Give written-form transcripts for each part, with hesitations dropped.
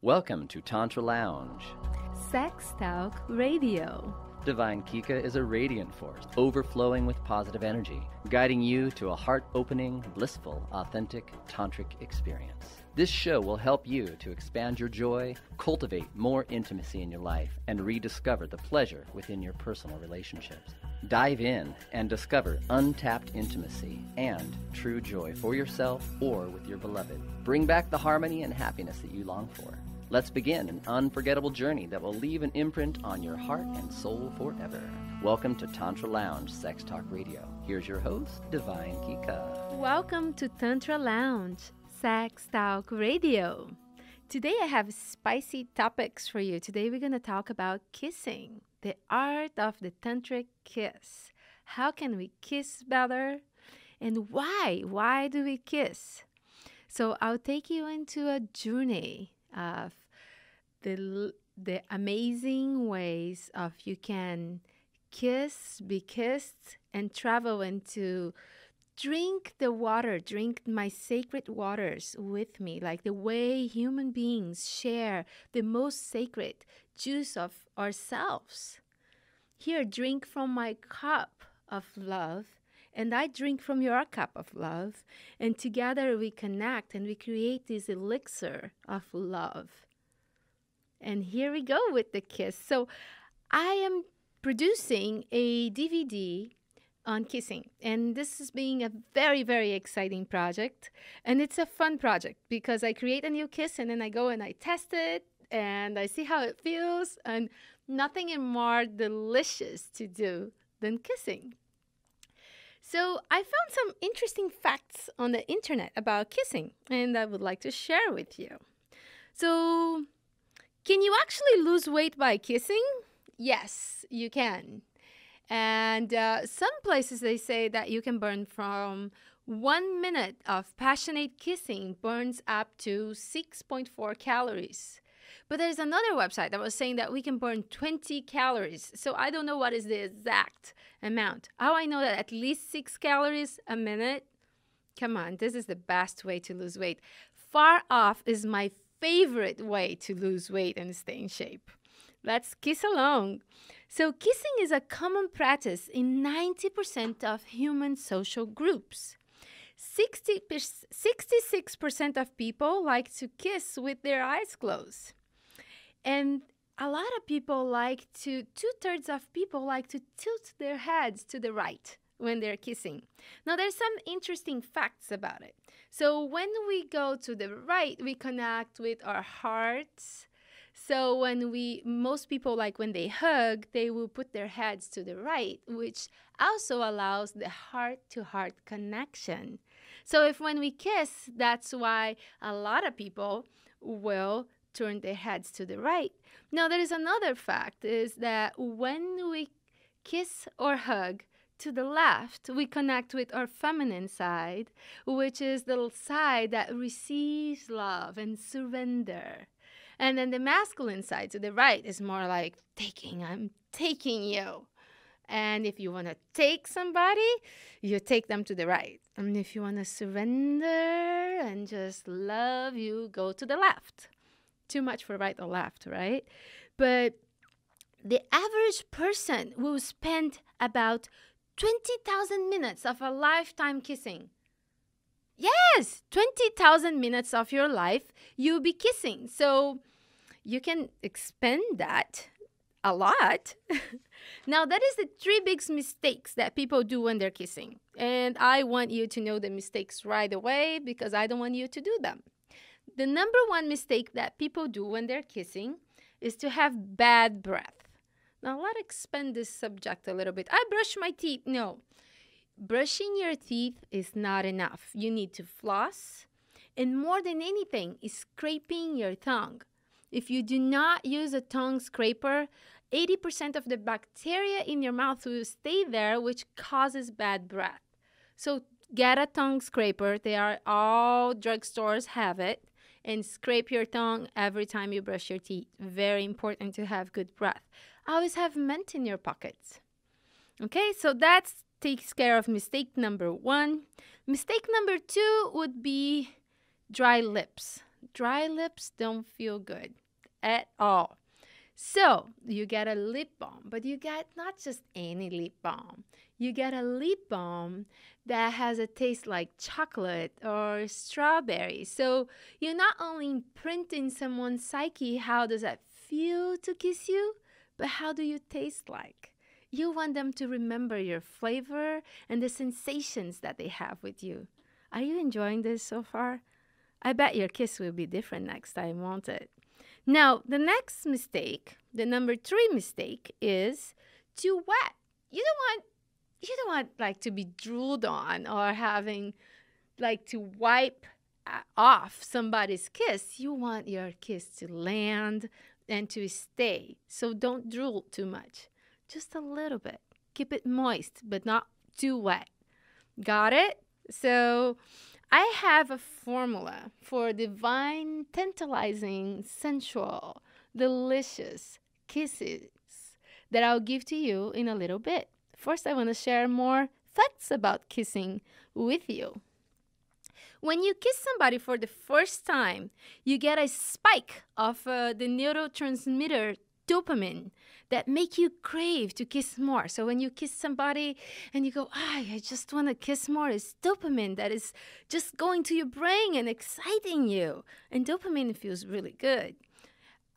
Welcome to Tantra Lounge. Sex Talk Radio. Divine Kika is a radiant force, overflowing with positive energy, guiding you to a heart-opening, blissful, authentic, tantric experience. This show will help you to expand your joy, cultivate more intimacy in your life, and rediscover the pleasure within your personal relationships. Dive in and discover untapped intimacy and true joy for yourself or with your beloved. Bring back the harmony and happiness that you long for. Let's begin an unforgettable journey that will leave an imprint on your heart and soul forever. Welcome to Tantra Lounge Sex Talk Radio. Here's your host, Divine Kika. Welcome to Tantra Lounge Sex Talk Radio. Today I have spicy topics for you. Today we're going to talk about kissing, the art of the tantric kiss. How can we kiss better? And why? Why do we kiss? So I'll take you into a journey of the amazing ways of you can kiss, be kissed, and travel into drink the water, drink my sacred waters with me, like the way human beings share the most sacred juice of ourselves. Here, drink from my cup of love, and I drink from your cup of love, and together we connect and we create this elixir of love. And here we go with the kiss. So I am producing a DVD on kissing, and this is being a very, very exciting project. And it's a fun project because I create a new kiss and then I go and I test it and I see how it feels, and nothing is more delicious to do than kissing. So I found some interesting facts on the internet about kissing, and I would like to share with you. So, can you actually lose weight by kissing? Yes, you can. And some places they say that you can burn from 1 minute of passionate kissing burns up to 6.4 calories. But there's another website that was saying that we can burn 20 calories. So I don't know what is the exact amount. How I know that at least 6 calories a minute? Come on, this is the best way to lose weight. Far off is my favorite way to lose weight and stay in shape. Let's kiss along. So kissing is a common practice in 90% of human social groups. 66% of people like to kiss with their eyes closed. And a lot of people two-thirds of people like to tilt their heads to the right when they're kissing. Now, there's some interesting facts about it. So when we go to the right, we connect with our hearts. So most people, like when they hug, they will put their heads to the right, which also allows the heart-to-heart connection. So when we kiss, that's why a lot of people will turn their heads to the right. Now, there is another fact, is that when we kiss or hug to the left, we connect with our feminine side, which is the side that receives love and surrender. And then the masculine side to the right is more like I'm taking you. And if you want to take somebody, you take them to the right. And if you want to surrender and just love, you go to the left. Too much for right or left, right? But the average person will spend about 20,000 minutes of a lifetime kissing. Yes, 20,000 minutes of your life you'll be kissing. So you can expend that a lot. Now, that is the 3 big mistakes that people do when they're kissing. And I want you to know the mistakes right away because I don't want you to do them. The number 1 mistake that people do when they're kissing is to have bad breath. Now, let's expand this subject a little bit. I brush my teeth. No. Brushing your teeth is not enough. You need to floss. And more than anything is scraping your tongue. If you do not use a tongue scraper, 80% of the bacteria in your mouth will stay there, which causes bad breath. So get a tongue scraper. All drugstores have it. And scrape your tongue every time you brush your teeth. Very important to have good breath. Always have mint in your pockets. Okay, so that takes care of mistake number 1. Mistake number 2 would be dry lips. Dry lips don't feel good at all. So you get a lip balm, but you get not just any lip balm. You get a lip balm that has a taste like chocolate or strawberry. So you're not only imprinting someone's psyche, how does that feel to kiss you, but how do you taste like? You want them to remember your flavor and the sensations that they have with you. Are you enjoying this so far? I bet your kiss will be different next time, won't it? Now, the next mistake, the number 3 mistake, is too wet. You don't want like to be drooled on or having like to wipe off somebody's kiss. You want your kiss to land and to stay. So don't drool too much. Just a little bit. Keep it moist, but not too wet. Got it? So I have a formula for divine, tantalizing, sensual, delicious kisses that I'll give to you in a little bit. First, I want to share more facts about kissing with you. When you kiss somebody for the first time, you get a spike of the neurotransmitter dopamine that make you crave to kiss more. So when you kiss somebody and you go, I just want to kiss more, it's dopamine that is just going to your brain and exciting you. And dopamine feels really good.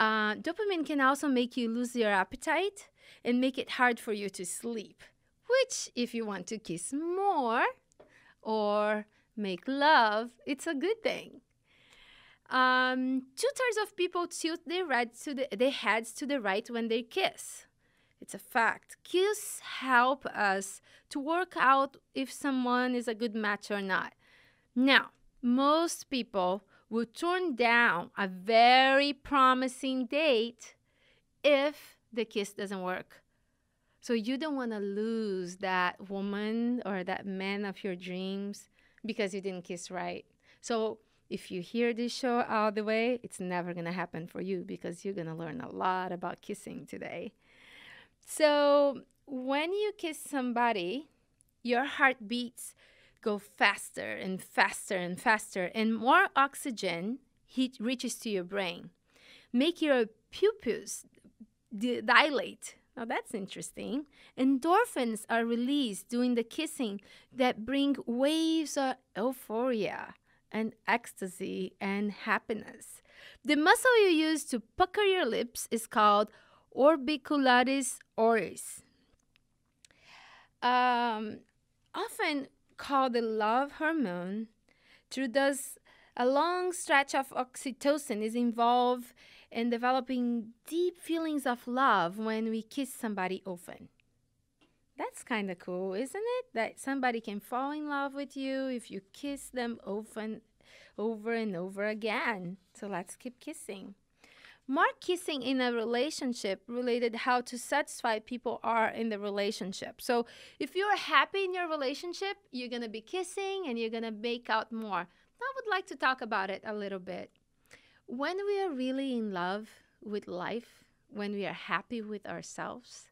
Dopamine can also make you lose your appetite and make it hard for you to sleep, which if you want to kiss more or make love, it's a good thing. 2/3 of people tilt their heads to the right when they kiss. It's a fact. Kiss help us to work out if someone is a good match or not. Now, most people will turn down a very promising date if the kiss doesn't work. So you don't want to lose that woman or that man of your dreams because you didn't kiss right. So if you hear this show all the way, it's never going to happen for you because you're going to learn a lot about kissing today. So when you kiss somebody, your heartbeats go faster and faster and faster, and more oxygen reaches to your brain. Make your pupils dilate. Now that's interesting. Endorphins are released during the kissing that bring waves of euphoria and ecstasy and happiness. The muscle you use to pucker your lips is called orbicularis oris. Often called the love hormone, thus a long stretch of oxytocin is involved in developing deep feelings of love when we kiss somebody often. That's kind of cool, isn't it? That somebody can fall in love with you if you kiss them often, over and over again. So let's keep kissing. More kissing in a relationship related how to satisfy people are in the relationship. So if you're happy in your relationship, you're going to be kissing and you're going to make out more. I would like to talk about it a little bit. When we are really in love with life, when we are happy with ourselves,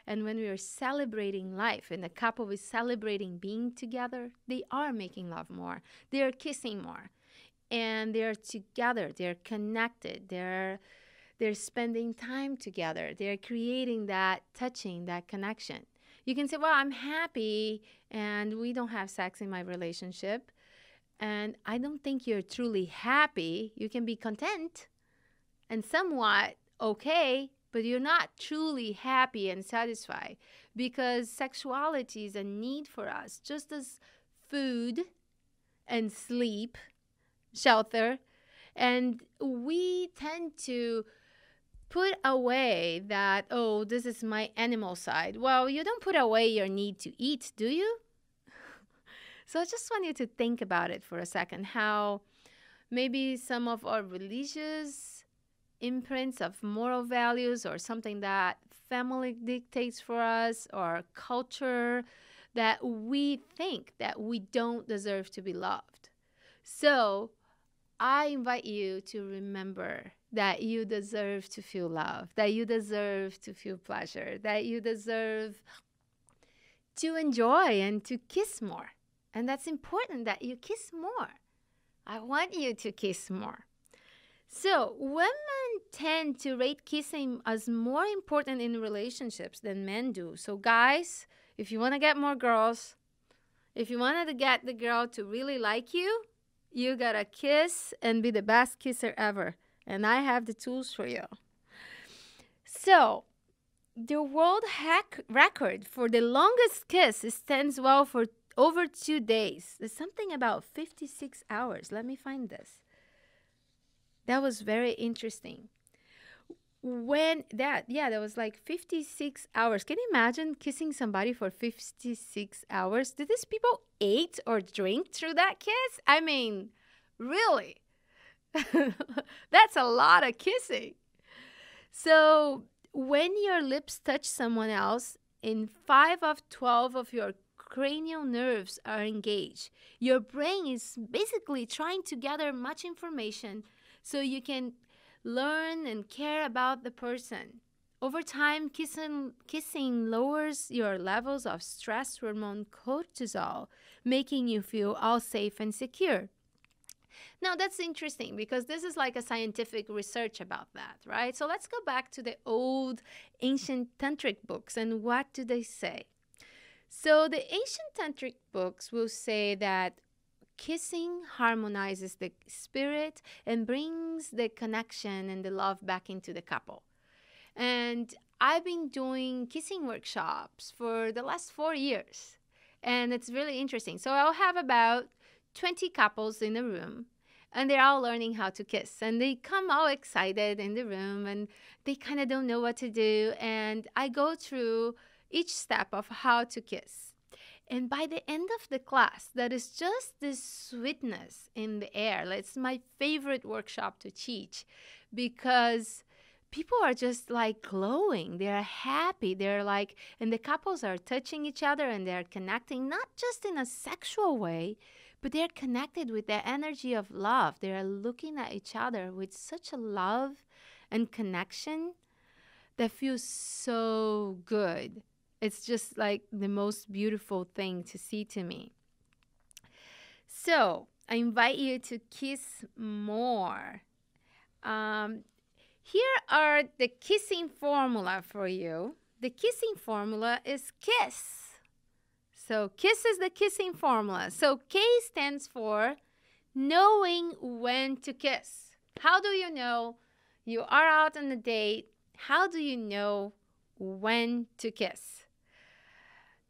and when we are celebrating life and the couple is celebrating being together, they are making love more. They are kissing more. And they're together. They're connected. They're spending time together. They're creating that touching, that connection. You can say, well, I'm happy and we don't have sex in my relationship. And I don't think you're truly happy. You can be content and somewhat okay, but you're not truly happy and satisfied because sexuality is a need for us, just as food and sleep, shelter. And we tend to put away that, oh, this is my animal side. Well, you don't put away your need to eat, do you? So I just want you to think about it for a second, how maybe some of our religious imprints of moral values or something that family dictates for us or culture that we think that we don't deserve to be loved. So I invite you to remember that you deserve to feel love, that you deserve to feel pleasure, that you deserve to enjoy and to kiss more. And that's important that you kiss more. I want you to kiss more. So, women tend to rate kissing as more important in relationships than men do. So, guys, if you want to get more girls, if you wanted to get the girl to really like you, you gotta kiss and be the best kisser ever. And I have the tools for you. So, the world record for the longest kiss stands well for over 2 days. There's something about 56 hours. Let me find this. That was very interesting. That was like 56 hours. Can you imagine kissing somebody for 56 hours? Did these people eat or drink through that kiss? I mean, really? That's a lot of kissing. So when your lips touch someone else, in 5 of 12 of your cranial nerves are engaged. Your brain is basically trying to gather much information so you can learn and care about the person. Over time, kissing lowers your levels of stress hormone cortisol, making you feel all safe and secure. Now, that's interesting because this is like a scientific research about that, right? So let's go back to the old ancient tantric books and what do they say? So the ancient tantric books will say that kissing harmonizes the spirit and brings the connection and the love back into the couple. And I've been doing kissing workshops for the last 4 years. And it's really interesting. So I'll have about 20 couples in a room. And they're all learning how to kiss. And they come all excited in the room. And they kind of don't know what to do. And I go through each step of how to kiss. And by the end of the class, that is just this sweetness in the air. It's my favorite workshop to teach because people are just like glowing. They're happy. They're like, and the couples are touching each other and they're connecting, not just in a sexual way, but they're connected with the energy of love. They're looking at each other with such a love and connection that feels so good. It's just like the most beautiful thing to see to me. So I invite you to kiss more. Here are the kissing formula for you. The kissing formula is KISS. So KISS is the kissing formula. So K stands for knowing when to kiss. How do you know you are out on a date? How do you know when to kiss?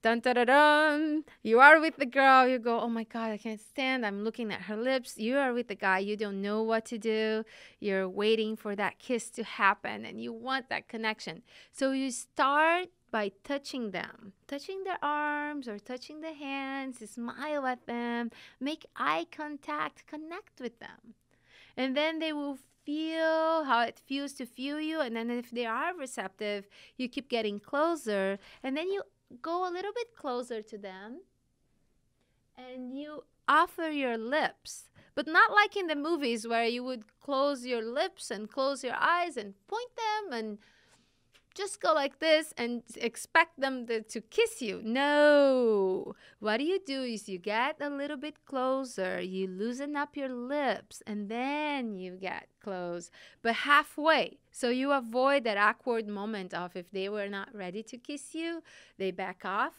Dun, dun, dun, dun. You are with the girl. You go, oh my God, I can't stand. I'm looking at her lips. You are with the guy. You don't know what to do. You're waiting for that kiss to happen and you want that connection. So you start by touching them, touching their arms or touching their hands, smile at them, make eye contact, connect with them. And then they will feel how it feels to feel you. And then if they are receptive, you keep getting closer. And then you go a little bit closer to them and you offer your lips, but not like in the movies where you would close your lips and close your eyes and point them and just go like this and expect them to kiss you. No. What you do is you get a little bit closer, you loosen up your lips, and then you get close, but halfway. So you avoid that awkward moment of if they were not ready to kiss you, they back off.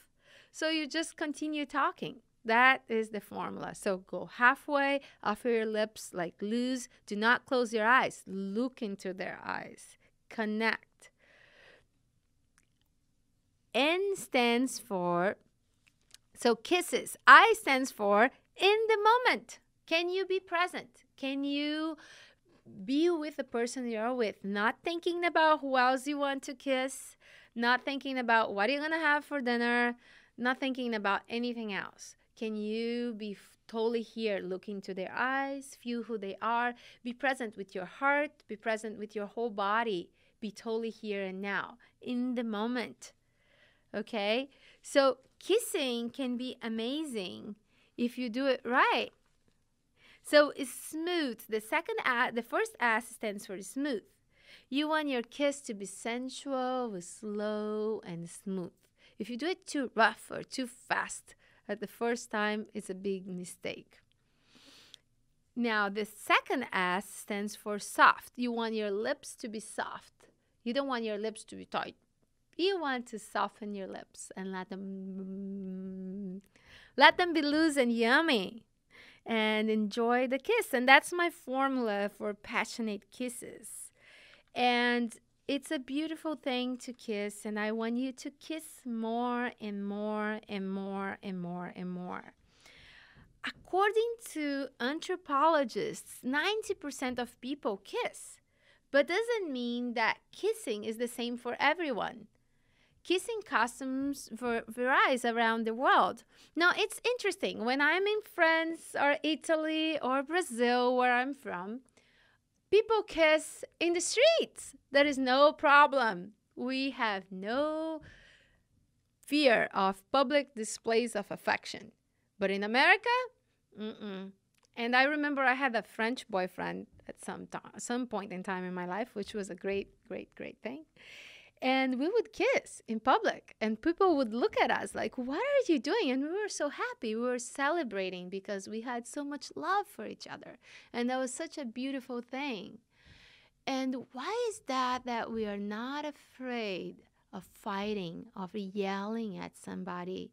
So you just continue talking. That is the formula. So go halfway, offer your lips like loose. Do not close your eyes. Look into their eyes. Connect. N stands for, so kisses. I stands for in the moment. Can you be present? Can you be with the person you're with? Not thinking about who else you want to kiss. Not thinking about what you're going to have for dinner. Not thinking about anything else. Can you be totally here, looking to their eyes, feel who they are, be present with your heart, be present with your whole body, be totally here and now, in the moment. Okay, so kissing can be amazing if you do it right. So it's smooth. The first S stands for smooth. You want your kiss to be sensual, slow, and smooth. If you do it too rough or too fast at the first time, it's a big mistake. Now, the second S stands for soft. You want your lips to be soft. You don't want your lips to be tight. You want to soften your lips and let them be loose and yummy, and enjoy the kiss. And that's my formula for passionate kisses. And it's a beautiful thing to kiss, and I want you to kiss more and more and more and more and more. According to anthropologists, 90% of people kiss, but doesn't mean that kissing is the same for everyone. Kissing customs varies around the world. Now, it's interesting. When I'm in France or Italy or Brazil, where I'm from, people kiss in the streets. There is no problem. We have no fear of public displays of affection. But in America, And I remember I had a French boyfriend at some point in time in my life, which was a great, great, great thing. And we would kiss in public, and people would look at us like, what are you doing? And we were so happy. We were celebrating because we had so much love for each other. And that was such a beautiful thing. And why is that we are not afraid of fighting, of yelling at somebody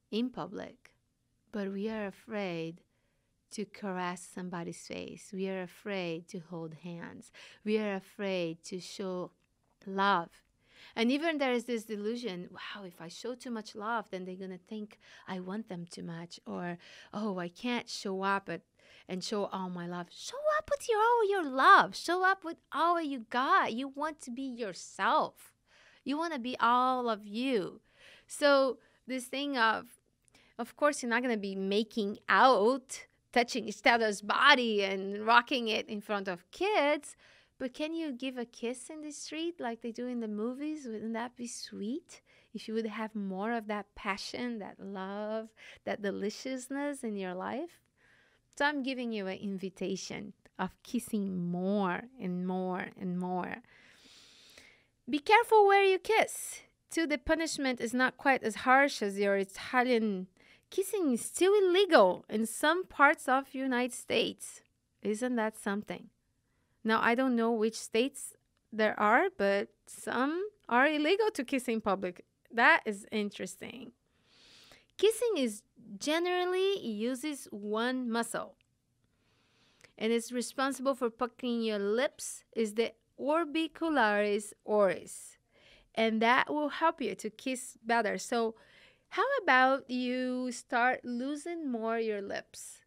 in public, but we are afraid to caress somebody's face? We are afraid to hold hands. We are afraid to show love. And even there is this delusion, wow, if I show too much love, then they're going to think I want them too much. Or, oh, I can't show up and show all my love. Show up with all your love. Show up with all you got. You want to be yourself. You want to be all of you. So this thing of course, you're not going to be making out, touching each other's body and rocking it in front of kids. But can you give a kiss in the street like they do in the movies? Wouldn't that be sweet? If you would have more of that passion, that love, that deliciousness in your life. So I'm giving you an invitation of kissing more and more and more. Be careful where you kiss. Too, the punishment is not quite as harsh as your Italian. Kissing is still illegal in some parts of the United States. Isn't that something? Now, I don't know which states there are, but some are illegal to kiss in public. That is interesting. Kissing is generally uses one muscle, and it's responsible for puckering your lips is the orbicularis oris, and that will help you to kiss better. So how about you start loosening more your lips?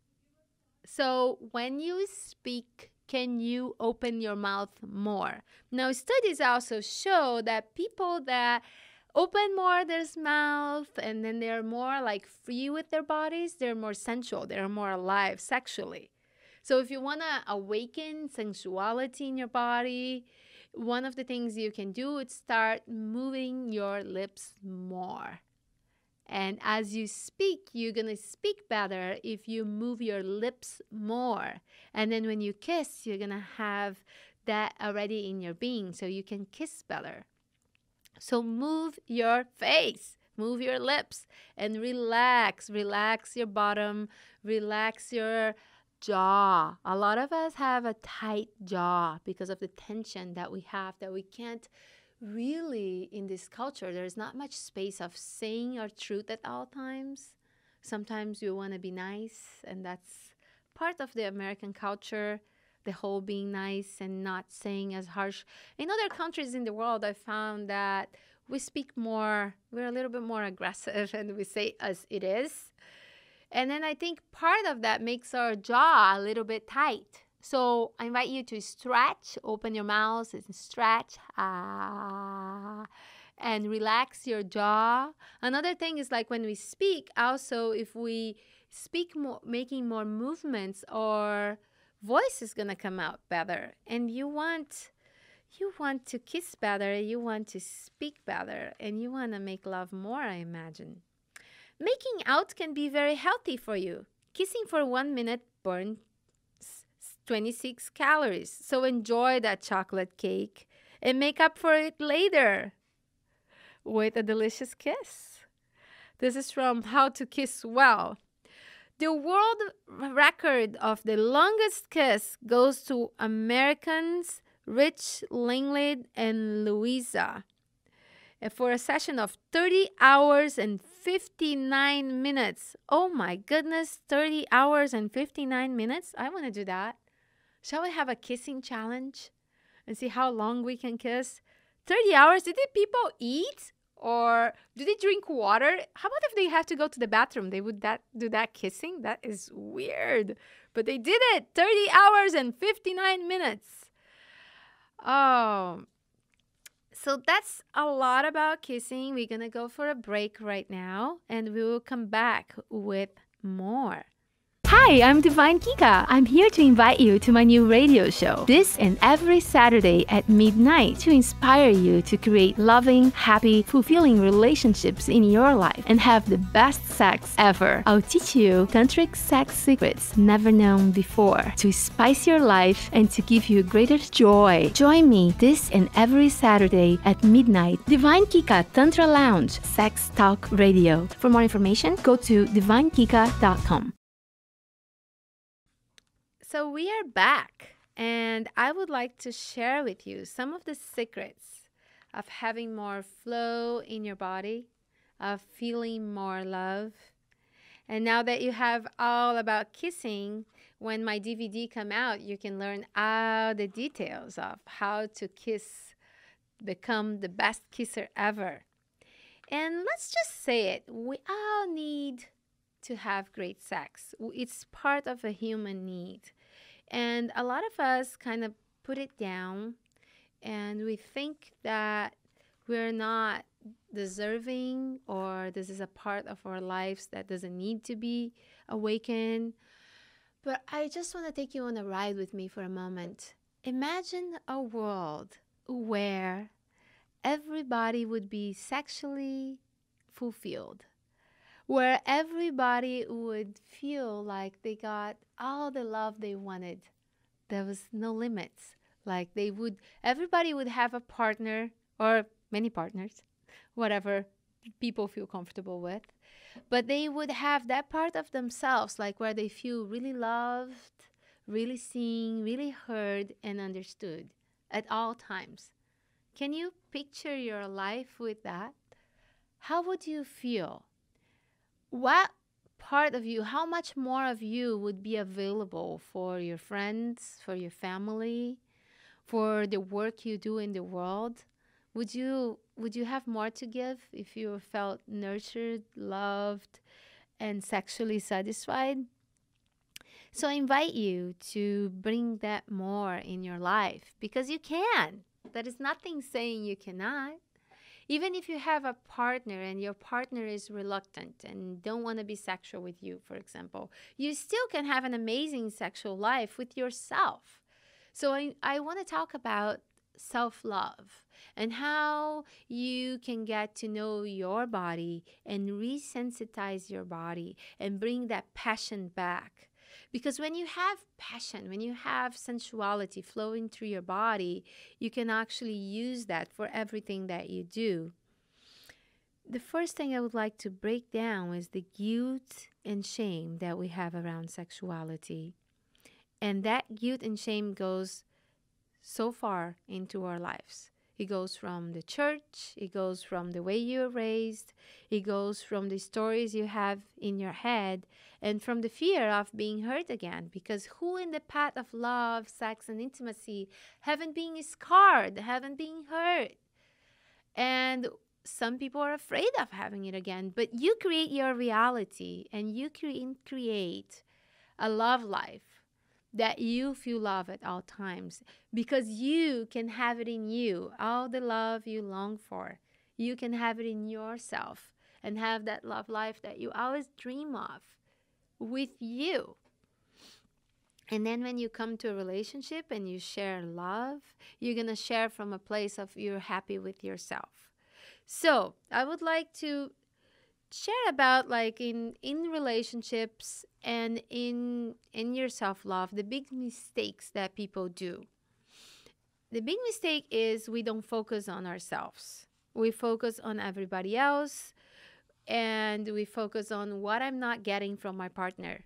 So when you speak, can you open your mouth more? Now, studies also show that people that open more their mouth and then they're more like free with their bodies, they're more sensual, they're more alive sexually. So if you want to awaken sensuality in your body, one of the things you can do is start moving your lips more. And as you speak, you're going to speak better if you move your lips more. And then when you kiss, you're going to have that already in your being, so you can kiss better. So move your face, move your lips, and relax. Relax your bottom, relax your jaw. A lot of us have a tight jaw because of the tension that we have, that we can't really, in this culture, there's not much space of saying our truth at all times. Sometimes you want to be nice, and that's part of the American culture, the whole being nice and not saying as harsh. In other countries in the world, I found that we speak more, we're a little bit more aggressive, and we say as it is. And then I think part of that makes our jaw a little bit tight. So I invite you to stretch, open your mouth and stretch, and relax your jaw. Another thing is like when we speak, also if we speak more, making more movements, our voice is going to come out better. And you want to kiss better, you want to speak better, and you want to make love more, I imagine. Making out can be very healthy for you. Kissing for 1 minute burns 26 calories. So enjoy that chocolate cake and make up for it later with a delicious kiss. This is from How to Kiss Well. The world record of the longest kiss goes to Americans Rich Lingley and Louisa for a session of 30 hours and 59 minutes. Oh my goodness, 30 hours and 59 minutes? I want to do that. Shall we have a kissing challenge and see how long we can kiss? 30 hours? Did the people eat? Or do they drink water? How about if they have to go to the bathroom? They would do that kissing? That is weird. But they did it. 30 hours and 59 minutes. Oh, so that's a lot about kissing. We're going to go for a break right now, and we will come back with more. Hi, I'm Divine Kika. I'm here to invite you to my new radio show, this and every Saturday at midnight, to inspire you to create loving, happy, fulfilling relationships in your life and have the best sex ever. I'll teach you tantric sex secrets never known before to spice your life and to give you greater joy. Join me this and every Saturday at midnight. Divine Kika Tantra Lounge, Sex Talk Radio. For more information, go to divinekika.com. So we are back, and I would like to share with you some of the secrets of having more flow in your body, of feeling more love. And now that you have all about kissing, when my DVD come out, you can learn all the details of how to kiss, become the best kisser ever. And let's just say it, we all need to have great sex. It's part of a human need. And a lot of us kind of put it down, and we think that we're not deserving, or this is a part of our lives that doesn't need to be awakened. But I just want to take you on a ride with me for a moment. Imagine a world where everybody would be sexually fulfilled, where everybody would feel like they got all the love they wanted. There was no limits. Like everybody would have a partner or many partners, whatever people feel comfortable with. But they would have that part of themselves, like where they feel really loved, really seen, really heard and understood at all times. Can you picture your life with that? How would you feel? What part of you, how much more of you would be available for your friends, for your family, for the work you do in the world? Would you have more to give if you felt nurtured, loved, and sexually satisfied? So I invite you to bring that more in your life, because you can. There is nothing saying you cannot. Even if you have a partner and your partner is reluctant and don't want to be sexual with you, for example, you still can have an amazing sexual life with yourself. So I want to talk about self-love and how you can get to know your body and resensitize your body and bring that passion back. Because when you have passion, when you have sensuality flowing through your body, you can actually use that for everything that you do. The first thing I would like to break down is the guilt and shame that we have around sexuality. And that guilt and shame goes so far into our lives. It goes from the church, it goes from the way you were raised, it goes from the stories you have in your head, and from the fear of being hurt again. Because who in the path of love, sex, and intimacy haven't been scarred, haven't been hurt? And some people are afraid of having it again. But you create your reality, and you create a love life that you feel love at all times, because you can have it in you, all the love you long for. You can have it in yourself and have that love life that you always dream of with you. And then when you come to a relationship and you share love, you're going to share from a place of you're happy with yourself. So I would like to share about, like, in relationships and in your self-love, the big mistakes that people do. The big mistake is we don't focus on ourselves. We focus on everybody else. and we focus on what I'm not getting from my partner.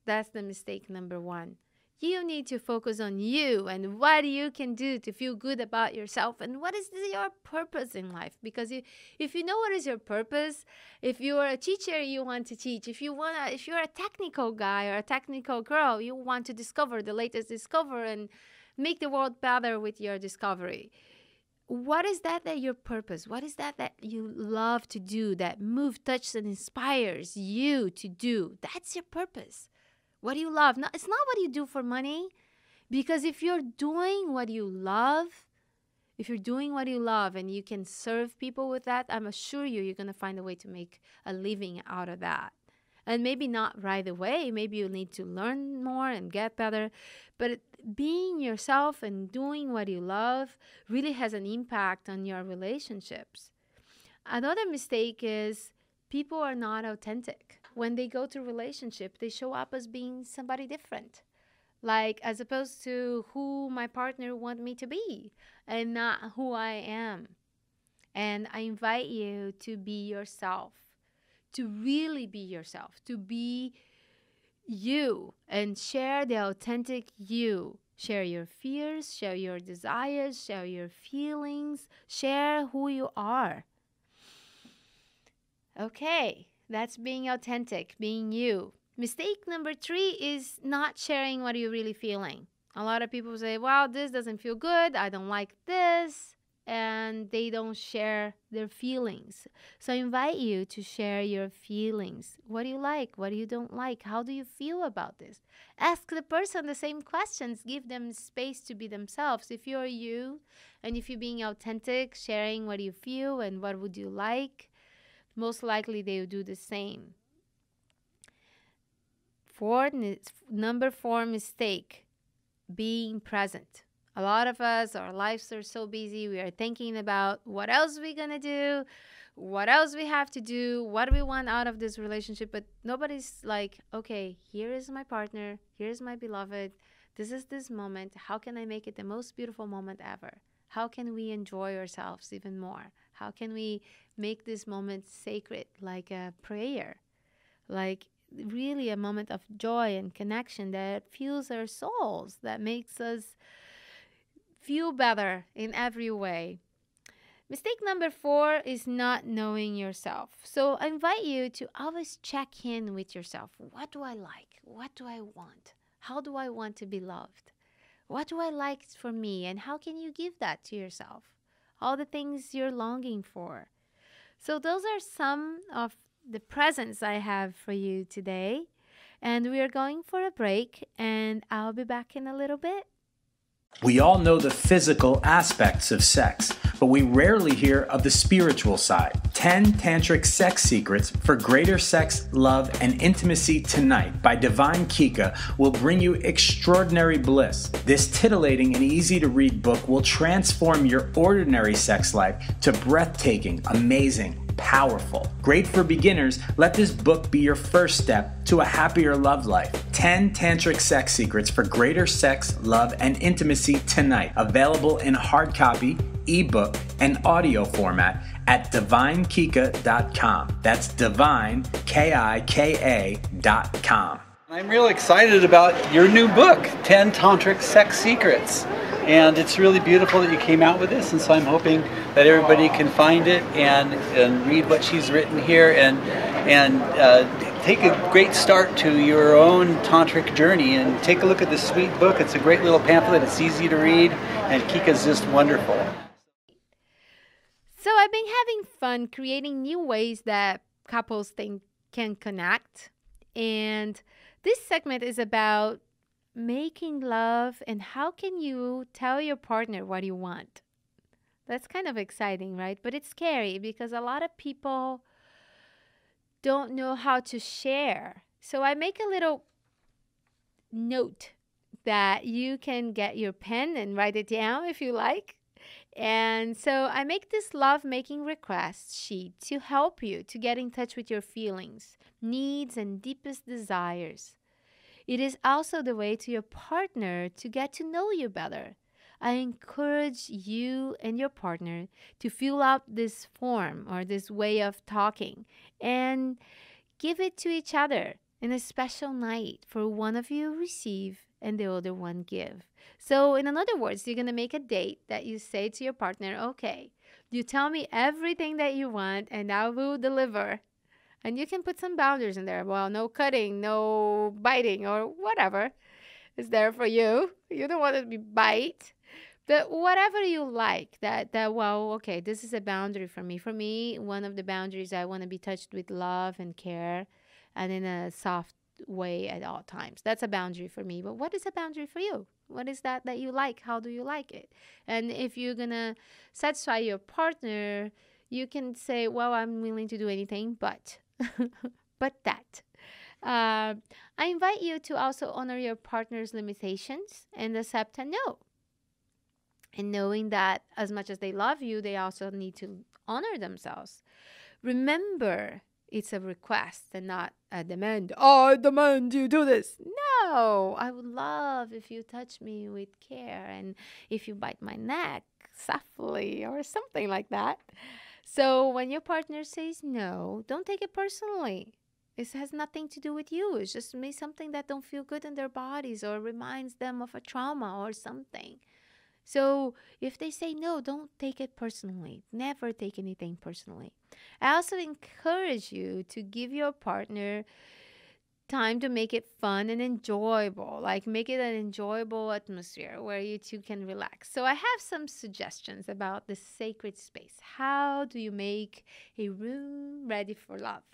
That's the mistake number one. You need to focus on you and what you can do to feel good about yourself and what is your purpose in life. Because if you know what is your purpose, if you are a teacher, you want to teach. If you're a technical guy or a technical girl, you want to discover the latest discovery and make the world better with your discovery. What is that your purpose? What is that you love to do, that moves, touches, and inspires you to do? That's your purpose. What do you love? No, it's not what you do for money. Because if you're doing what you love, and you can serve people with that, I'm assure you're going to find a way to make a living out of that. And maybe not right away. Maybe you need to learn more and get better. But being yourself and doing what you love really has an impact on your relationships. Another mistake is people are not authentic. When they go to relationship, they show up as being somebody different. Like, as opposed to who my partner wants me to be and not who I am. And I invite you to be yourself, to really be yourself, to be you and share the authentic you. Share your fears, share your desires, share your feelings, share who you are. Okay, that's being authentic, being you. Mistake number 3 is not sharing what you're really feeling. A lot of people say, well, this doesn't feel good, I don't like this, and they don't share their feelings. So I invite you to share your feelings. What do you like? What do you don't like? How do you feel about this? Ask the person the same questions. Give them space to be themselves. If you're you, and if you're being authentic, sharing what you feel and what would you like, most likely they will do the same. Number 4 mistake, being present. A lot of us, our lives are so busy, we are thinking about what else we're going to do, what else we have to do, what we want out of this relationship, but nobody's like, okay, here is my partner, here's my beloved, this is this moment, how can I make it the most beautiful moment ever? How can we enjoy ourselves even more? How can we make this moment sacred, like a prayer, like really a moment of joy and connection that fuels our souls, that makes us feel better in every way. Mistake number 4 is not knowing yourself. So I invite you to always check in with yourself. What do I like? What do I want? How do I want to be loved? What do I like for me? And how can you give that to yourself? All the things you're longing for. So those are some of the presents I have for you today. And we are going for a break, and I'll be back in a little bit. We all know the physical aspects of sex, but we rarely hear of the spiritual side. 10 Tantric Sex Secrets for Greater Sex, Love, and Intimacy Tonight by Divine Kika will bring you extraordinary bliss. This titillating and easy-to-read book will transform your ordinary sex life to breathtaking, amazing, powerful. Great for beginners, let this book be your first step to a happier love life. 10 Tantric Sex Secrets for Greater Sex, Love, and Intimacy Tonight. Available in hard copy, ebook, and audio format at divinekika.com. That's divine, Kika.com. I'm real excited about your new book, 10 Tantric Sex Secrets. And it's really beautiful that you came out with this, and so I'm hoping that everybody can find it and read what she's written here and take a great start to your own tantric journey and take a look at this sweet book. It's a great little pamphlet. It's easy to read, and Kika's just wonderful. So I've been having fun creating new ways that couples can connect. And this segment is about making love and how can you tell your partner what you want. That's kind of exciting, right? But it's scary because a lot of people don't know how to share. So I make a little note that you can get your pen and write it down if you like. And so I make this love-making request sheet to help you to get in touch with your feelings, needs, and deepest desires. It is also the way to your partner to get to know you better. I encourage you and your partner to fill out this form or this way of talking and give it to each other in a special night for one of you receive and the other one give. So, in other words, you're going to make a date that you say to your partner, okay, you tell me everything that you want and I will deliver. And you can put some boundaries in there. Well, no cutting, no biting, or whatever is there for you. You don't want to be bite. But whatever you like, well, okay, this is a boundary for me. For me, one of the boundaries, I want to be touched with love and care and in a soft way at all times. That's a boundary for me. But what is a boundary for you? What is that you like? How do you like it? And if you're going to satisfy your partner, you can say, well, I'm willing to do anything, but, but that. I invite you to also honor your partner's limitations and accept a no. And knowing that as much as they love you, they also need to honor themselves. Remember, it's a request and not a demand. I demand you do this. No, I would love if you touch me with care and if you bite my neck softly or something like that. So when your partner says no, don't take it personally. It has nothing to do with you. It's just maybe something that don't feel good in their bodies or reminds them of a trauma or something. So if they say no, don't take it personally. Never take anything personally. I also encourage you to give your partner time to make it fun and enjoyable. Like make it an enjoyable atmosphere where you two can relax. So I have some suggestions about the sacred space. How do you make a room ready for love?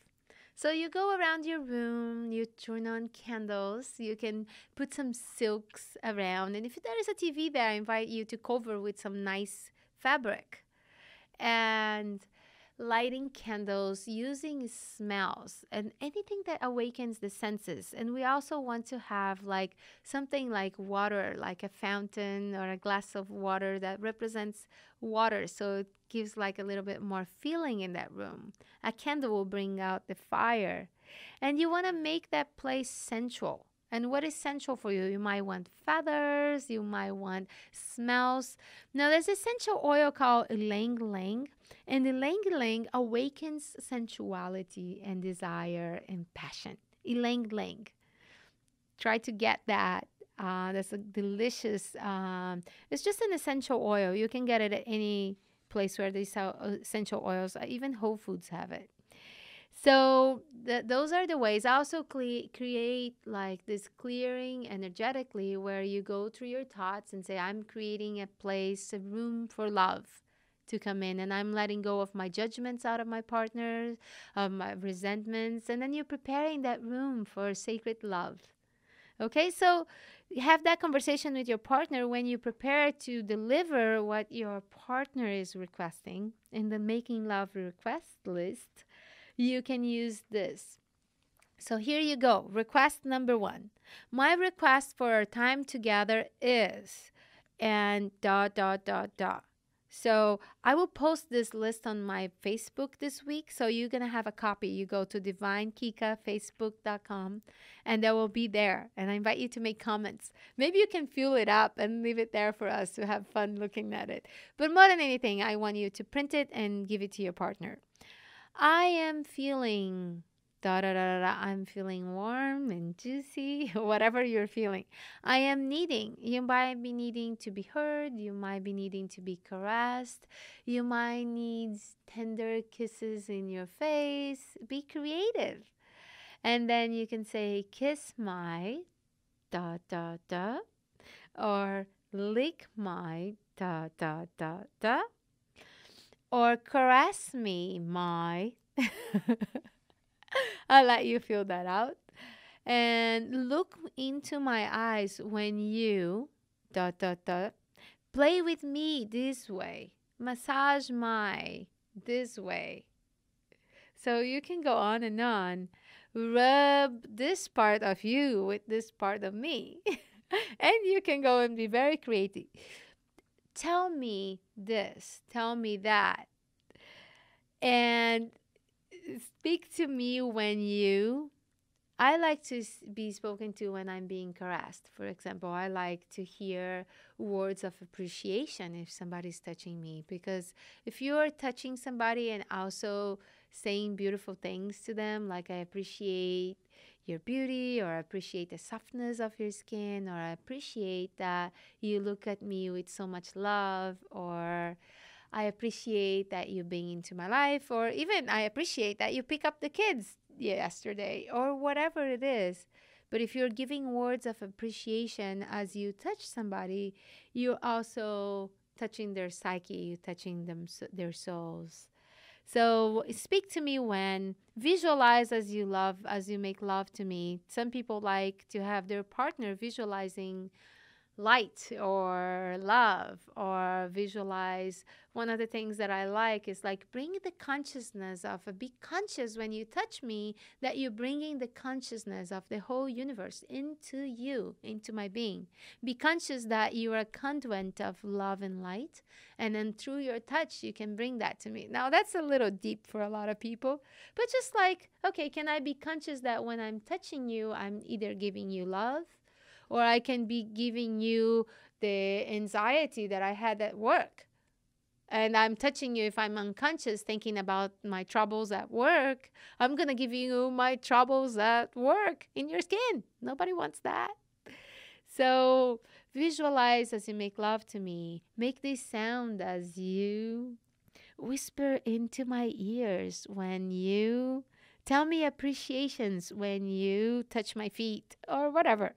So you go around your room, you turn on candles, you can put some silks around. And if there is a TV there, I invite you to cover with some nice fabric. And lighting candles, using smells, and anything that awakens the senses. And we also want to have like something like water, like a fountain or a glass of water that represents water. So it gives like a little bit more feeling in that room. A candle will bring out the fire. And you want to make that place sensual. And what is sensual for you? You might want feathers, you might want smells. Now, there's essential oil called ylang ylang, and the ylang ylang awakens sensuality and desire and passion. Ylang ylang. Try to get that. That's a delicious, it's just an essential oil. You can get it at any place where they sell essential oils. Even Whole Foods have it. So those are the ways. I also create like this clearing energetically where you go through your thoughts and say, I'm creating a place, a room for love to come in. And I'm letting go of my judgments out of my partner, of my resentments. And then you're preparing that room for sacred love. Okay, so have that conversation with your partner when you prepare to deliver what your partner is requesting in the Making Love request list. You can use this. So here you go. Request number 1. My request for our time together is, and ... So I will post this list on my Facebook this week. So you're going to have a copy. You go to divinekikafacebook.com and that will be there. And I invite you to make comments. Maybe you can fuel it up and leave it there for us to have fun looking at it. But more than anything, I want you to print it and give it to your partner. I am feeling I'm feeling warm and juicy, whatever you're feeling. I am needing, you might be needing to be heard, you might be needing to be caressed, you might need tender kisses in your face. Be creative. And then you can say, kiss my or lick my or caress me, my. I'll let you feel that out. And look into my eyes when you play with me this way. Massage my this way. So you can go on and on. Rub this part of you with this part of me. And you can go and be very creative. Tell me this, tell me that. And speak to me when you I like to be spoken to when I'm being caressed. For example, I like to hear words of appreciation if somebody's touching me, because if you're touching somebody and also saying beautiful things to them, like I appreciate your beauty, or I appreciate the softness of your skin, or I appreciate that you look at me with so much love, or I appreciate that you being into my life, or even I appreciate that you pick up the kids yesterday, or whatever it is. But if you're giving words of appreciation as you touch somebody, you're also touching their psyche, you're touching them, their souls. So speak to me when, visualize as you love, as you make love to me. Some people like to have their partner visualizing light or love, or visualize. One of the things that I like is like bring the consciousness of be conscious when you touch me, that you're bringing the consciousness of the whole universe into you, into my being. Be conscious that you are a conduit of love and light, and then through your touch you can bring that to me. Now that's a little deep for a lot of people, but just like, okay, can I be conscious that when I'm touching you, I'm either giving you love, or I can be giving you the anxiety that I had at work. And I'm touching you if I'm unconscious, thinking about my troubles at work. I'm going to give you my troubles at work in your skin. Nobody wants that. So visualize as you make love to me. Make this sound as you whisper into my ears when you tell me appreciations when you touch my feet, or whatever.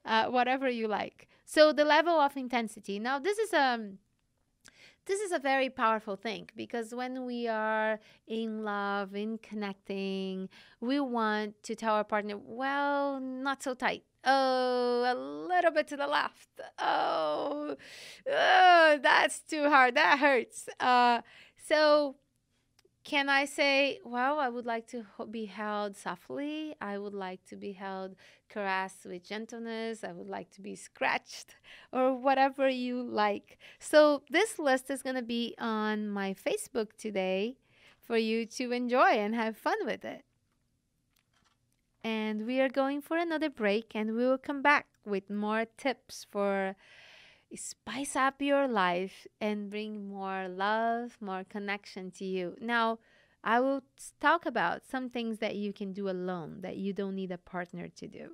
Whatever you like. So the level of intensity. Now, this is a very powerful thing, because when we are in love, in connecting, we want to tell our partner, well, not so tight. Oh, a little bit to the left. Oh, that's too hard. That hurts. So can I say, well, I would like to be held softly. I would like to be held, caressed with gentleness. I would like to be scratched, or whatever you like. So this list is going to be on my Facebook today for you to enjoy and have fun with it. And we are going for another break, and we will come back with more tips for spice up your life and bring more love, more connection to you. Now, I will talk about some things that you can do alone, that you don't need a partner to do.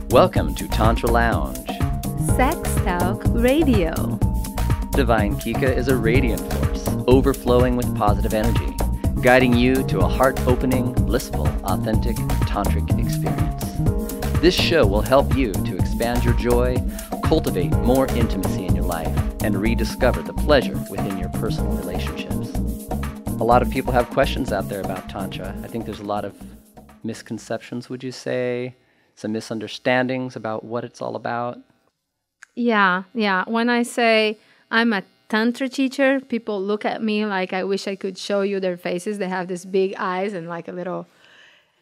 Welcome to Tantra Lounge. Sex Talk Radio. Divine Kika is a radiant force, overflowing with positive energy, guiding you to a heart-opening, blissful, authentic, tantric experience. This show will help you to expand your joy, cultivate more intimacy in your life, and rediscover the pleasure within your personal relationships. A lot of people have questions out there about Tantra. I think there's a lot of misconceptions, would you say? Some misunderstandings about what it's all about? Yeah. When I say I'm a Tantra teacher, people look at me like I wish I could show you their faces. They have these big eyes and like a little...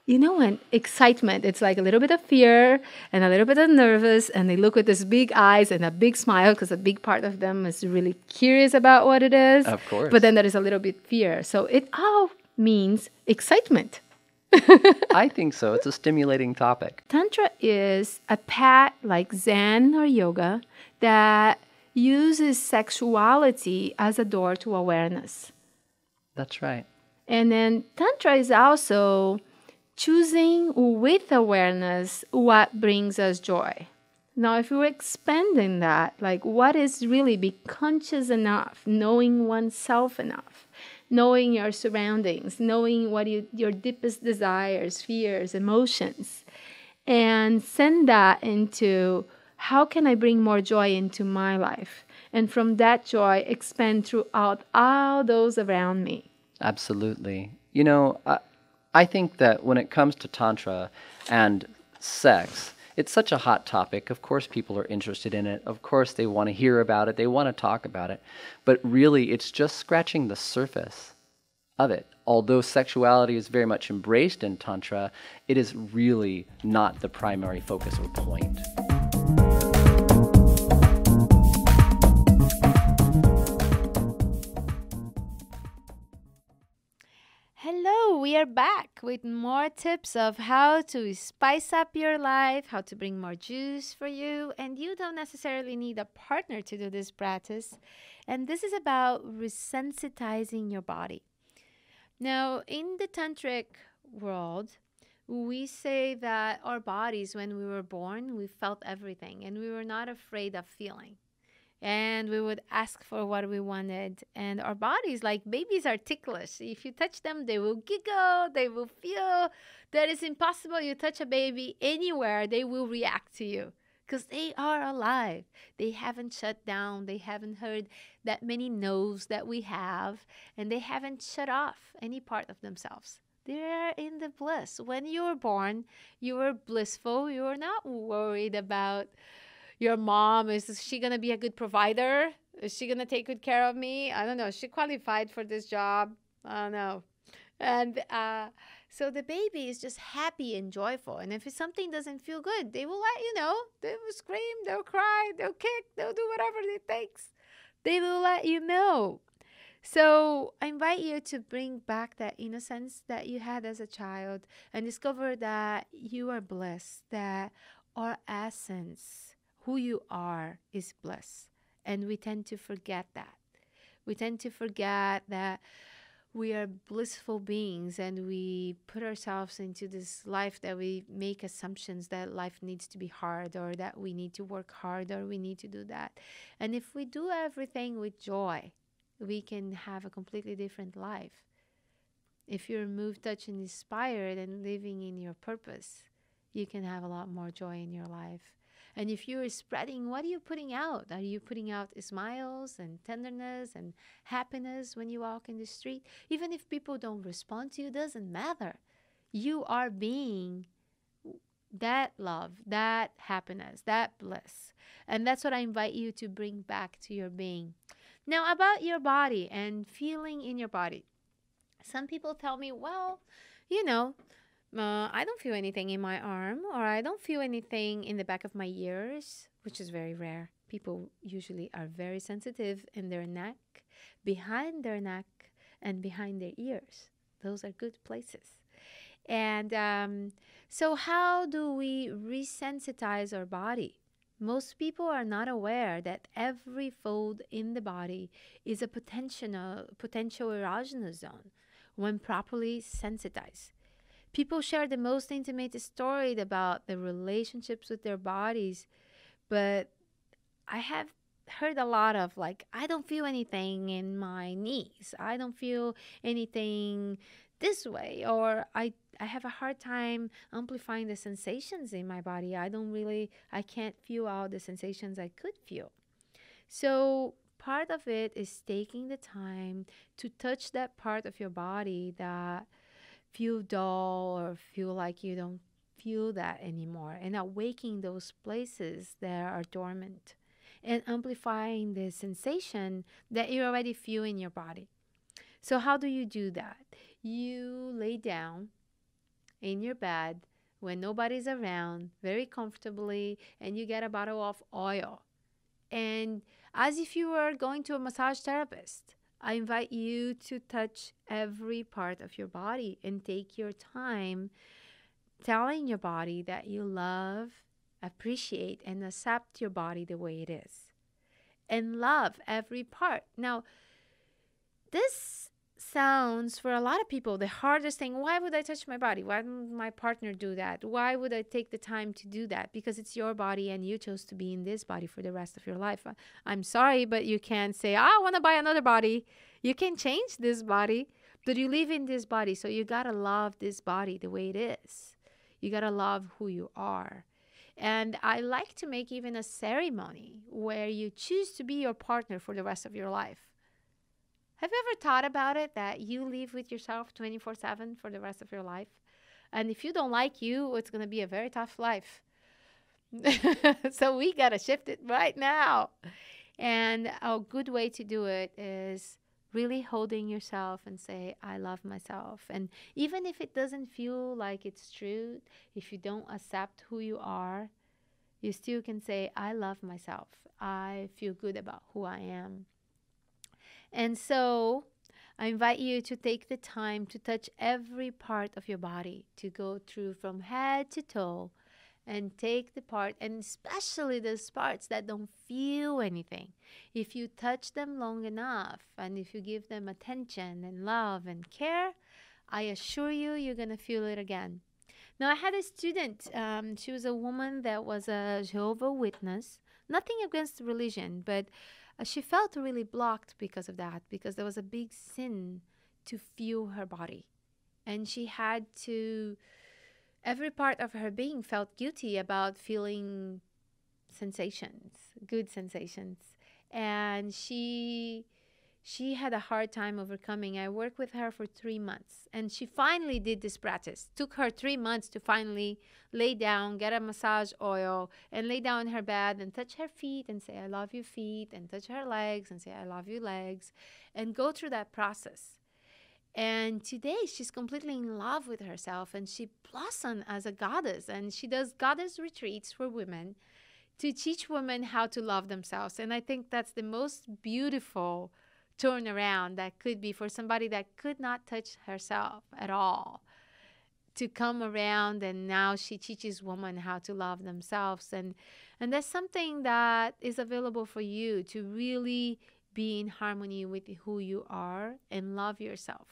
when excitement, it's like a little bit of fear and a little bit of nervous, and they look with these big eyes and a big smile, because a big part of them is really curious about what it is. Of course. But then there is a little bit fear. So it all means excitement. I think so. It's a stimulating topic. Tantra is a path like Zen or yoga that uses sexuality as a door to awareness. That's right. And then Tantra is also choosing with awareness what brings us joy. Now, if we're expanding that, like what is really be conscious enough, knowing oneself enough, knowing your surroundings, knowing what your deepest desires, fears, emotions, and send that into how can I bring more joy into my life? And from that joy, expand throughout all those around me. Absolutely. I think that when it comes to Tantra and sex, it's such a hot topic. Of course, people are interested in it. Of course, they want to hear about it. They want to talk about it. But really, it's just scratching the surface of it. Although sexuality is very much embraced in Tantra, it is really not the primary focus or point. Hello, we are we're back with more tips of how to spice up your life, how to bring more juice for you. And you don't necessarily need a partner to do this practice. And this is about resensitizing your body. Now, in the tantric world, we say that our bodies, when we were born, we felt everything and we were not afraid of feeling. And we would ask for what we wanted. And our bodies, like babies, are ticklish. If you touch them, they will giggle, they will feel that it's impossible. You touch a baby anywhere, they will react to you because they are alive. They haven't shut down. They haven't heard that many no's that we have, and they haven't shut off any part of themselves. They're in the bliss. When you were born, you were blissful. You were not worried about your mom. Is she going to be a good provider? Is she going to take good care of me? I don't know. Is she qualified for this job? I don't know. And so the baby is just happy and joyful. And if something doesn't feel good, they will let you know. They will scream, they'll cry, they'll kick, they'll do whatever it takes. They will let you know. So I invite you to bring back that innocence that you had as a child and discover that you are blessed, that our essence, who you are, is bliss. And we tend to forget that. We tend to forget that we are blissful beings, and we put ourselves into this life that we make assumptions that life needs to be hard, or that we need to work hard, or we need to do that. And if we do everything with joy, we can have a completely different life. If you're moved, touched, and inspired and living in your purpose, you can have a lot more joy in your life. And if you're spreading, what are you putting out? Are you putting out smiles and tenderness and happiness when you walk in the street? Even if people don't respond to you, doesn't matter. You are being that love, that happiness, that bliss. And that's what I invite you to bring back to your being. Now, about your body and feeling in your body. Some people tell me, well, I don't feel anything in my arm, or I don't feel anything in the back of my ears, which is very rare. People usually are very sensitive in their neck, behind their neck, and behind their ears. Those are good places. And so how do we resensitize our body? Most people are not aware that every fold in the body is a potential erogenous zone when properly sensitized. People share the most intimate story about the relationships with their bodies, but I have heard a lot of I don't feel anything in my knees. I don't feel anything this way, or I have a hard time amplifying the sensations in my body. I can't feel all the sensations I could feel. So part of it is taking the time to touch that part of your body that feel dull or feel like you don't feel that anymore, and awakening those places that are dormant and amplifying the sensation that you already feel in your body. So how do you do that? You lay down in your bed when nobody's around, very comfortably, and you get a bottle of oil. And as if you were going to a massage therapist, I invite you to touch every part of your body and take your time telling your body that you love, appreciate, and accept your body the way it is. And love every part. Now, this sounds for a lot of people the hardest thing. Why would I touch my body? Why would my partner do that? Why would I take the time to do that? Because it's your body and you chose to be in this body for the rest of your life. I'm sorry, but you can't say, I want to buy another body. You can change this body, but you live in this body. So you got to love this body the way it is. You got to love who you are. And I like to make even a ceremony where you choose to be your partner for the rest of your life. Have you ever thought about it, that you live with yourself 24/7 for the rest of your life? And if you don't like you, it's going to be a very tough life. So we got to shift it right now. And a good way to do it is really holding yourself and say, I love myself. And even if it doesn't feel like it's true, if you don't accept who you are, you still can say, I love myself. I feel good about who I am. And so I invite you to take the time to touch every part of your body, to go through from head to toe and take the part, and especially those parts that don't feel anything. If you touch them long enough and if you give them attention and love and care, I assure you, you're going to feel it again. Now, I had a student. She was a woman that was a Jehovah's Witness. Nothing against religion, but she felt really blocked because of that, because there was a big sin to feel her body. And she had to, every part of her being felt guilty about feeling sensations, good sensations. And she had a hard time overcoming. I worked with her for 3 months, and she finally did this practice. Took her 3 months to finally lay down, get a massage oil, and lay down in her bed and touch her feet and say, I love you, feet, and touch her legs and say, I love you, legs, and go through that process. And today she's completely in love with herself, and she blossomed as a goddess, and she does goddess retreats for women to teach women how to love themselves. And I think that's the most beautiful turnaround that could be for somebody that could not touch herself at all, to come around, and now she teaches women how to love themselves. And that's something that is available for you, to really be in harmony with who you are and love yourself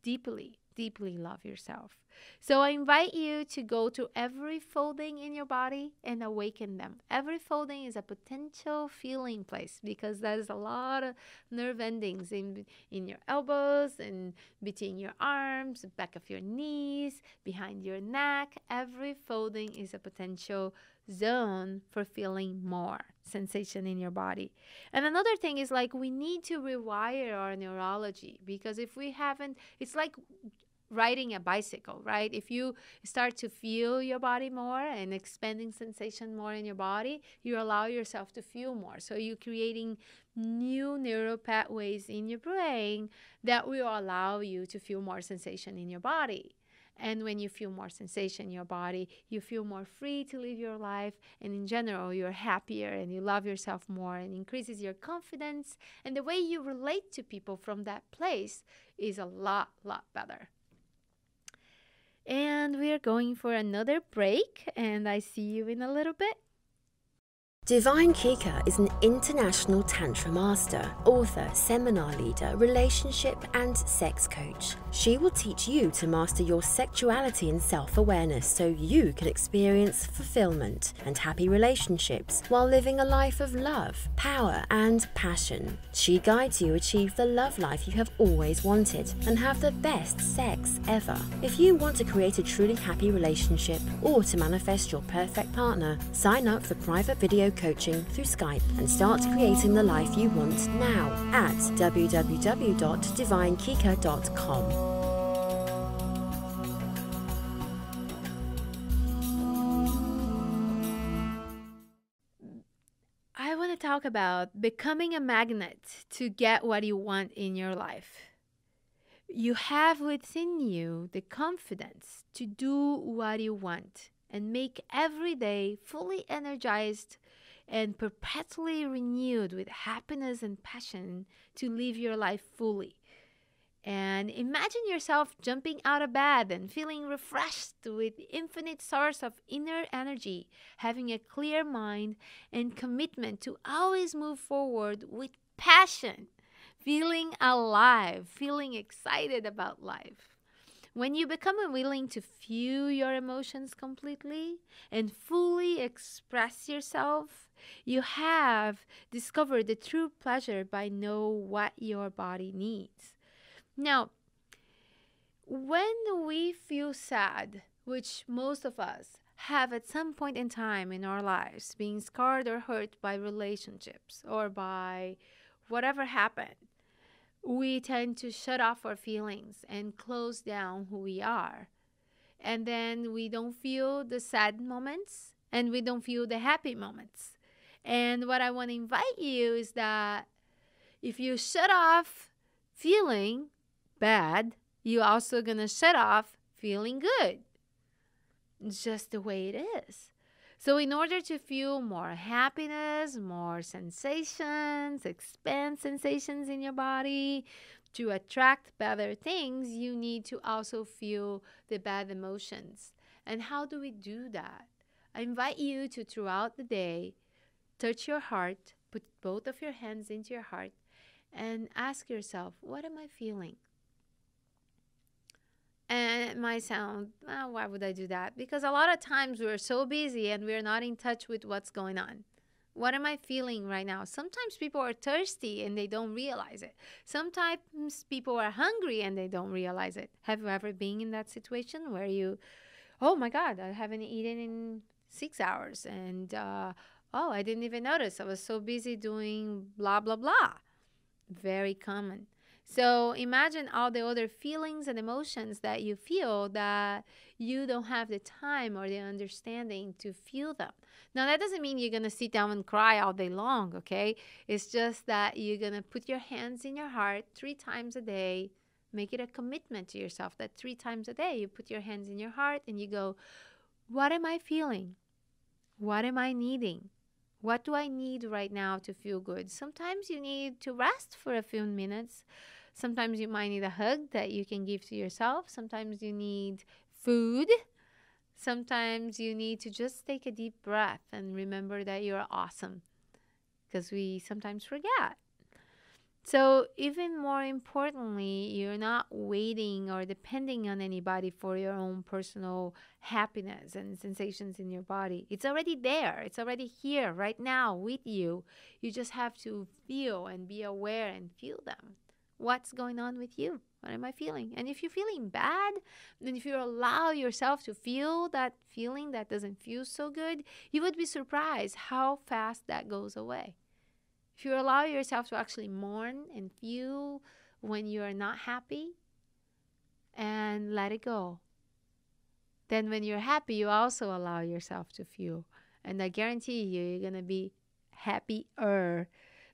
deeply, deeply love yourself. So I invite you to go to every folding in your body and awaken them. Every folding is a potential feeling place, because there's a lot of nerve endings in your elbows and between your arms, back of your knees, behind your neck. Every folding is a potential zone for feeling more sensation in your body. And another thing is, like, we need to rewire our neurology, because if we haven't, it's like riding a bicycle, right? If you start to feel your body more and expanding sensation more in your body, you allow yourself to feel more. So you're creating new neural pathways in your brain that will allow you to feel more sensation in your body. And when you feel more sensation in your body, you feel more free to live your life. And in general, you're happier and you love yourself more, and increases your confidence. And the way you relate to people from that place is a lot better. And we are going for another break, and I see you in a little bit. Divine Kika is an international Tantra master, author, seminar leader, relationship and sex coach. She will teach you to master your sexuality and self-awareness so you can experience fulfillment and happy relationships while living a life of love, power and passion. She guides you achieve the love life you have always wanted and have the best sex ever. If you want to create a truly happy relationship or to manifest your perfect partner, sign up for private video coaching through Skype and start creating the life you want now at www.divinekika.com. I want to talk about becoming a magnet to get what you want in your life. You have within you the confidence to do what you want and make every day fully energized and perpetually renewed with happiness and passion to live your life fully. And imagine yourself jumping out of bed and feeling refreshed with infinite source of inner energy, having a clear mind and commitment to always move forward with passion, feeling alive, feeling excited about life. When you become willing to feel your emotions completely and fully express yourself, you have discovered the true pleasure by know what your body needs. Now, when we feel sad, which most of us have at some point in time in our lives, being scarred or hurt by relationships or by whatever happened, we tend to shut off our feelings and close down who we are. And then we don't feel the sad moments and we don't feel the happy moments. And what I want to invite you is that if you shut off feeling bad, you're also going to shut off feeling good. It's just the way it is. So in order to feel more happiness, more sensations, expand sensations in your body, to attract better things, you need to also feel the bad emotions. And how do we do that? I invite you to, throughout the day, touch your heart, put both of your hands into your heart, and ask yourself, what am I feeling? And it might sound, oh, why would I do that? Because a lot of times we're so busy and we're not in touch with what's going on. What am I feeling right now? Sometimes people are thirsty and they don't realize it. Sometimes people are hungry and they don't realize it. Have you ever been in that situation where you, oh my God, I haven't eaten in 6 hours and, oh, I didn't even notice. I was so busy doing blah, blah, blah. Very common. So imagine all the other feelings and emotions that you feel that you don't have the time or the understanding to feel them. Now, that doesn't mean you're going to sit down and cry all day long, okay? It's just that you're going to put your hands in your heart 3 times a day. Make it a commitment to yourself that 3 times a day you put your hands in your heart and you go, what am I feeling? What am I needing? What do I need right now to feel good? Sometimes you need to rest for a few minutes. Sometimes you might need a hug that you can give to yourself. Sometimes you need food. Sometimes you need to just take a deep breath and remember that you're awesome, because we sometimes forget. So even more importantly, you're not waiting or depending on anybody for your own personal happiness and sensations in your body. It's already there. It's already here right now with you. You just have to feel and be aware and feel them. What's going on with you? What am I feeling? And if you're feeling bad, then if you allow yourself to feel that feeling that doesn't feel so good, you would be surprised how fast that goes away. If you allow yourself to actually mourn and feel when you are not happy and let it go, then when you're happy, you also allow yourself to feel. And I guarantee you, you're going to be happier,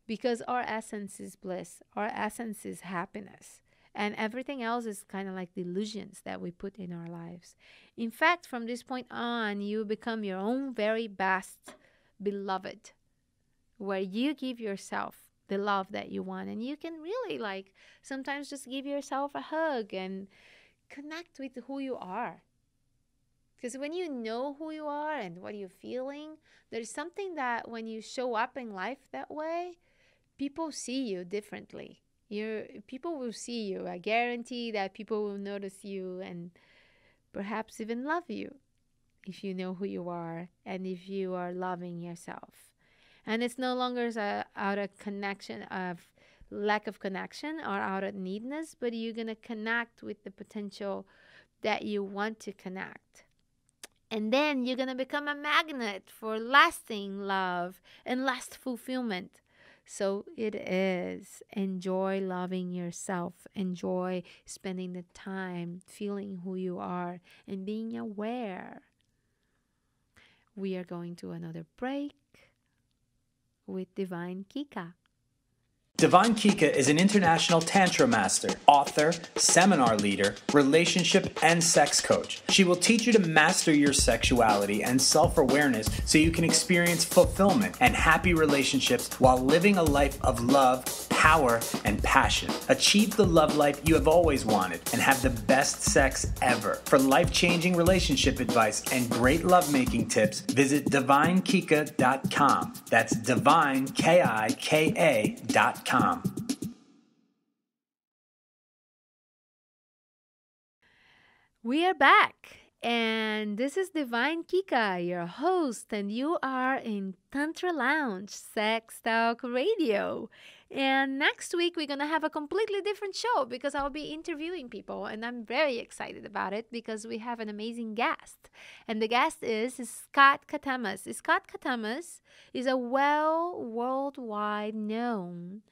because our essence is bliss. Our essence is happiness. And everything else is kind of like delusions that we put in our lives. In fact, from this point on, you become your own very best beloved, where you give yourself the love that you want. And you can really sometimes just give yourself a hug and connect with who you are. Because when you know who you are and what you're feeling, there's something that when you show up in life that way, people see you differently. People will see you. I guarantee that people will notice you and perhaps even love you if you know who you are and if you are loving yourself. And it's no longer out of connection of lack of connection or out of needness, but you're going to connect with the potential that you want to connect. And then you're going to become a magnet for lasting love and last fulfillment. So it is. Enjoy loving yourself. Enjoy spending the time feeling who you are and being aware. We are going to another break with Divine Kika. Divine Kika is an international Tantra master, author, seminar leader, relationship, and sex coach. She will teach you to master your sexuality and self-awareness so you can experience fulfillment and happy relationships while living a life of love, power, and passion. Achieve the love life you have always wanted and have the best sex ever. For life-changing relationship advice and great lovemaking tips, visit divinekika.com. That's divine, Kika.com. We are back, and this is Divine Kika, your host, and you are in Tantra Lounge, Sex Talk Radio. And next week, we're going to have a completely different show because I'll be interviewing people, and I'm very excited about it because we have an amazing guest. And the guest is Scott Katamas. Scott Katamas is a worldwide known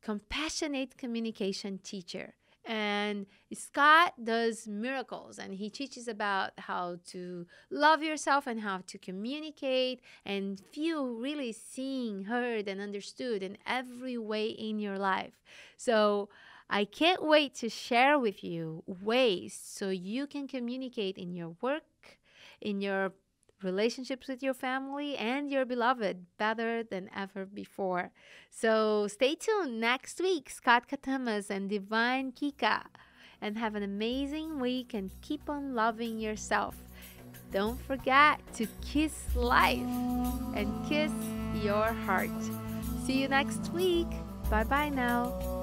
compassionate communication teacher. And Scott does miracles, and he teaches about how to love yourself and how to communicate and feel really seen, heard, and understood in every way in your life. So I can't wait to share with you ways so you can communicate in your work, in your relationships with your family and your beloved better than ever before. So stay tuned next week, Scott Katamas and Divine Kika. And have an amazing week and keep on loving yourself. Don't forget to kiss life and kiss your heart. See you next week. Bye-bye now.